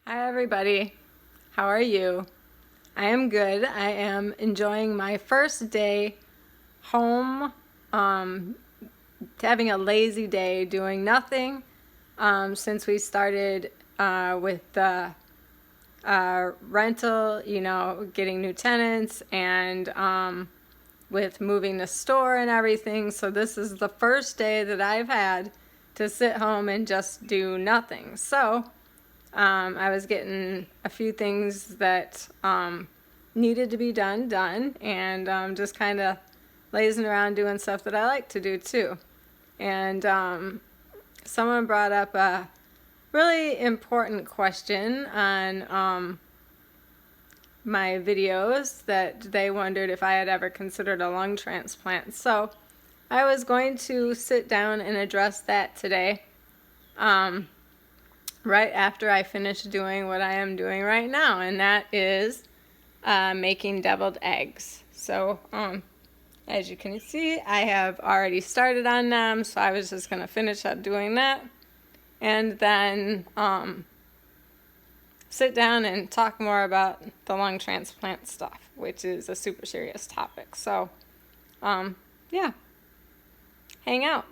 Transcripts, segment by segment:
Hi everybody, how are you? I am good. I am enjoying my first day home, having a lazy day, doing nothing since we started with the rental, getting new tenants and with moving the store and everything. So this is the first day that I've had to sit home and just do nothing. So I was getting a few things that needed to be done, and just kind of lazing around doing stuff that I like to do too. And someone brought up a really important question on my videos that they wondered if I had ever considered a lung transplant. So I was going to sit down and address that today. Right after I finish doing what I am doing right now, and that is making deviled eggs. So as you can see, I have already started on them, so I was just going to finish up doing that and then sit down and talk more about the lung transplant stuff, which is a super serious topic. So yeah, hang out.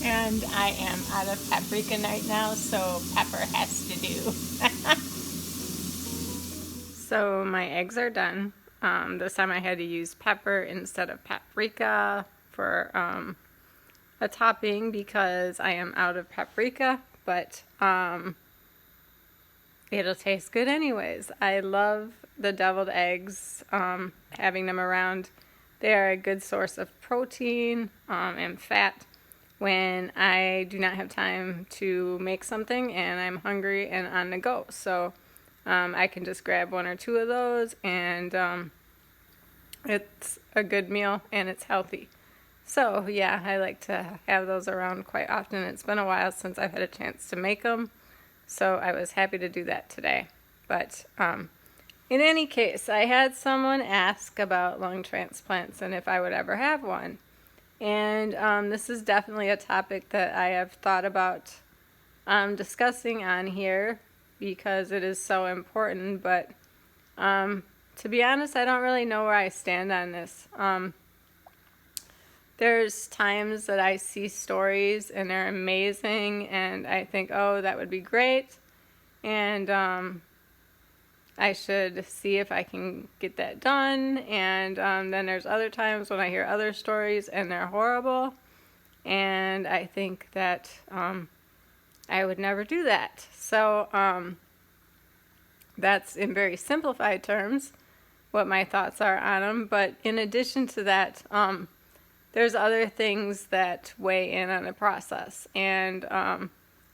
And I am out of paprika right now, so pepper has to do. So my eggs are done. This time I had to use pepper instead of paprika for a topping because I am out of paprika, but it'll taste good anyways. I love the deviled eggs, having them around. They are a good source of protein and fat when I do not have time to make something and I'm hungry and on the go. So I can just grab one or two of those and it's a good meal and it's healthy. So yeah, I like to have those around quite often. It's been a while since I've had a chance to make them, so I was happy to do that today. But in any case, I had someone ask about lung transplants and if I would ever have one. And this is definitely a topic that I have thought about discussing on here because it is so important. But to be honest, I don't really know where I stand on this. There's times that I see stories and they're amazing and I think, oh, that would be great. And I should see if I can get that done. And then there's other times when I hear other stories and they're horrible. And I think that I would never do that. So that's in very simplified terms what my thoughts are on them. But in addition to that, there's other things that weigh in on the process. And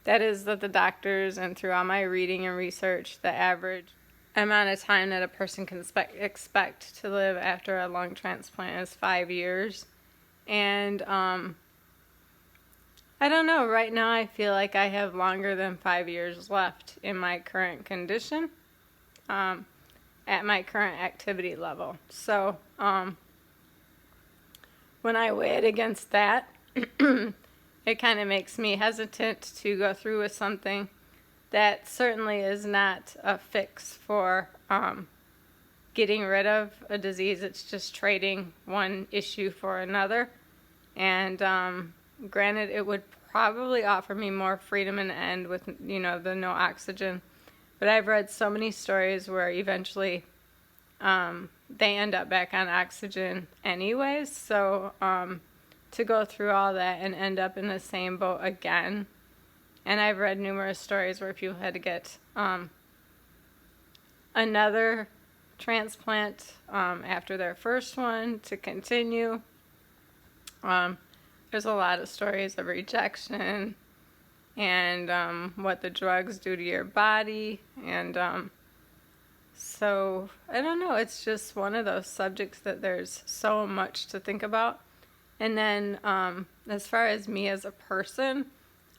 that is that the doctors, and through all my reading and research, the average amount of time that a person can expect to live after a lung transplant is 5 years. And I don't know, right now I feel like I have longer than 5 years left in my current condition, at my current activity level. So when I weigh it against that, it kind of makes me hesitant to go through with something that certainly is not a fix for getting rid of a disease. It's just trading one issue for another. And granted, it would probably offer me more freedom in the end with, the no oxygen. But I've read so many stories where eventually they end up back on oxygen anyways. So to go through all that and end up in the same boat again. And I've read numerous stories where people had to get another transplant after their first one to continue. There's a lot of stories of rejection and what the drugs do to your body. And so, I don't know, it's just one of those subjects that there's so much to think about. And then as far as me as a person,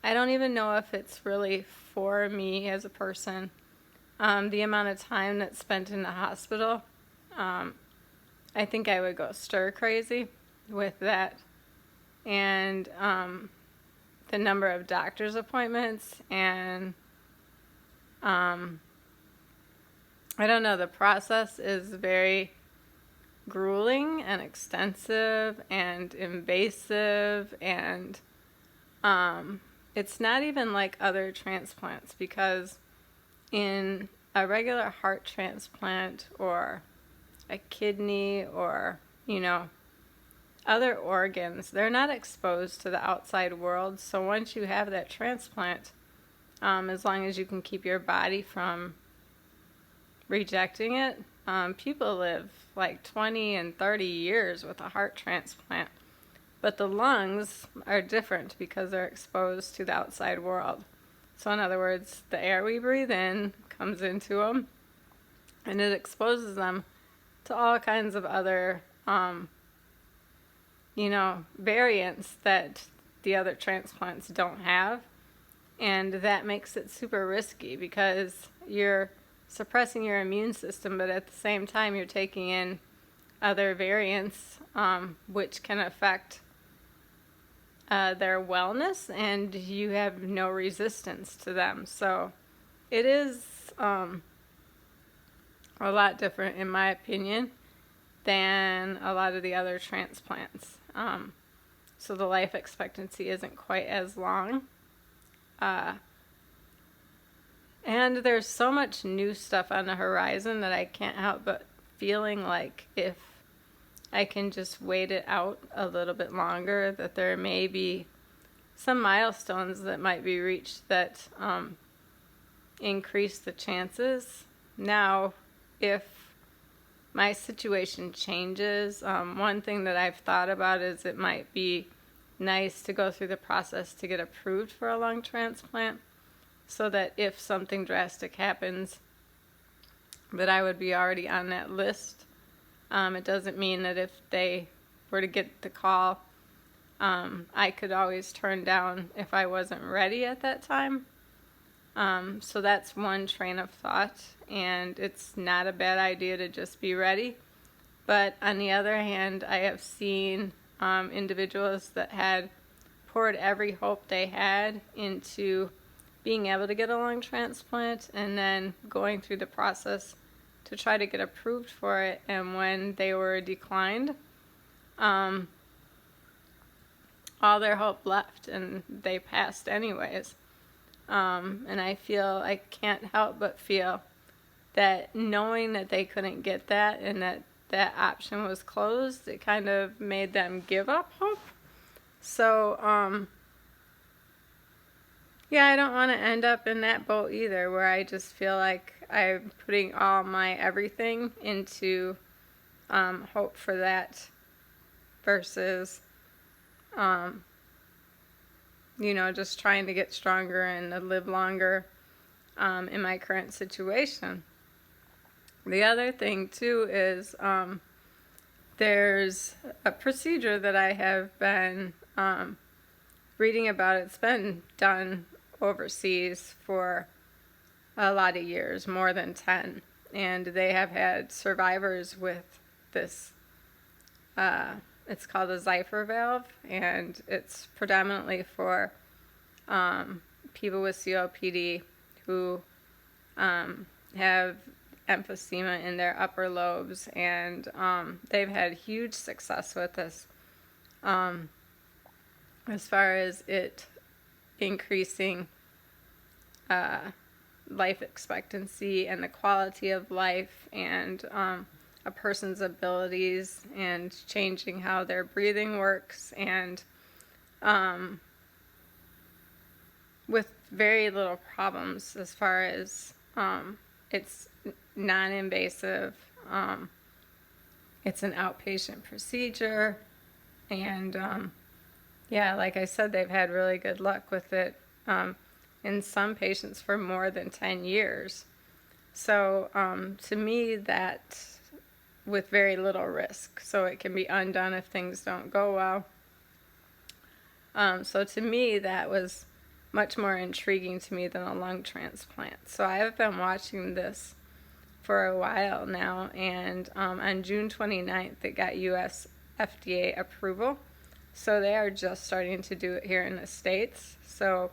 I don't even know if it's really for me as a person. The amount of time that's spent in the hospital, I think I would go stir crazy with that. And the number of doctor's appointments and I don't know, the process is very grueling and extensive and invasive, and it's not even like other transplants, because in a regular heart transplant or a kidney or, other organs, they're not exposed to the outside world. So once you have that transplant, as long as you can keep your body from rejecting it, people live like 20 and 30 years with a heart transplant. But the lungs are different because they're exposed to the outside world. So in other words, the air we breathe in comes into them, and it exposes them to all kinds of other, variants that the other transplants don't have. And that makes it super risky because you're suppressing your immune system, but at the same time you're taking in other variants which can affect their wellness, and you have no resistance to them. So it is a lot different, in my opinion, than a lot of the other transplants. So the life expectancy isn't quite as long. And there's so much new stuff on the horizon that I can't help but feeling like if I can just wait it out a little bit longer, that there may be some milestones that might be reached that increase the chances. Now, if my situation changes, one thing that I've thought about is it might be nice to go through the process to get approved for a lung transplant, so that if something drastic happens, that I would be already on that list. It doesn't mean that if they were to get the call, I could always turn down if I wasn't ready at that time. So that's one train of thought, and it's not a bad idea to just be ready. But on the other hand, I have seen individuals that had poured every hope they had into being able to get a lung transplant and then going through the process to try to get approved for it. And when they were declined, all their hope left and they passed anyways. And I can't help but feel that knowing that they couldn't get that and that that option was closed, it kind of made them give up hope. So, yeah, I don't want to end up in that boat either, where I just feel like I'm putting all my everything into hope for that versus, just trying to get stronger and to live longer in my current situation. The other thing, too, is there's a procedure that I have been reading about. It's been done overseas for a lot of years, more than 10. And they have had survivors with this. It's called a Zephyr valve, and it's predominantly for people with COPD who have emphysema in their upper lobes, and they've had huge success with this as far as it increasing life expectancy and the quality of life and a person's abilities and changing how their breathing works, and with very little problems as far as it's non-invasive. It's an outpatient procedure, and like I said, they've had really good luck with it in some patients for more than 10 years. So to me, that with very little risk, so it can be undone if things don't go well. So to me, that was much more intriguing to me than a lung transplant. So I have been watching this for a while now, and on June 29th, it got US FDA approval. So they are just starting to do it here in the States. So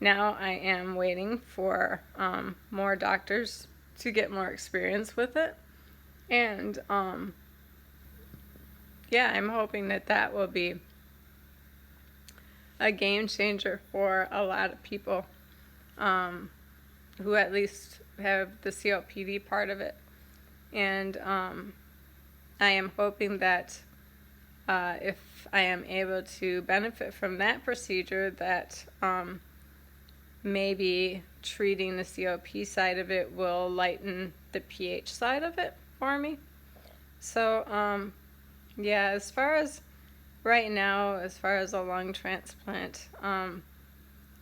now I am waiting for more doctors to get more experience with it. And I'm hoping that that will be a game changer for a lot of people who at least have the COPD part of it. And I am hoping that if I am able to benefit from that procedure, that maybe treating the COPD side of it will lighten the PH side of it for me. So as far as right now, as far as a lung transplant,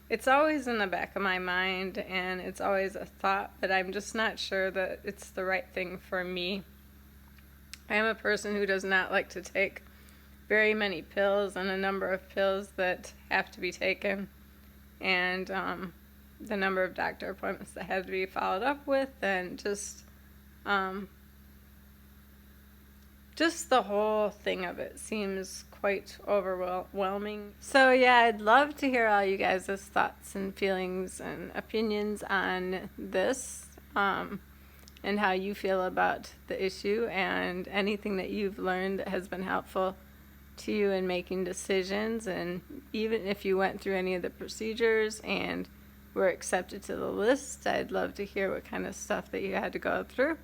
it's always in the back of my mind, and it's always a thought, but I'm just not sure that it's the right thing for me. I am a person who does not like to take very many pills, and a number of pills that have to be taken, and the number of doctor appointments that have to be followed up with, and just the whole thing of it seems quite overwhelming. So I'd love to hear all you guys' thoughts and feelings and opinions on this, and how you feel about the issue, and anything that you've learned that has been helpful to you in making decisions. And even if you went through any of the procedures and were accepted to the list, I'd love to hear what kind of stuff that you had to go through.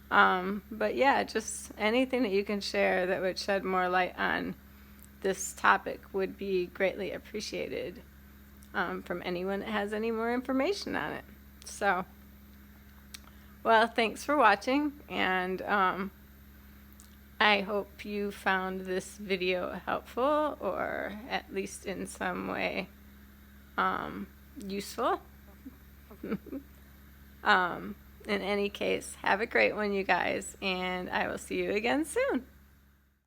But just anything that you can share that would shed more light on this topic would be greatly appreciated from anyone that has any more information on it. So, well, thanks for watching, and I hope you found this video helpful, or at least in some way useful. in any case, have a great one, you guys, and I will see you again soon.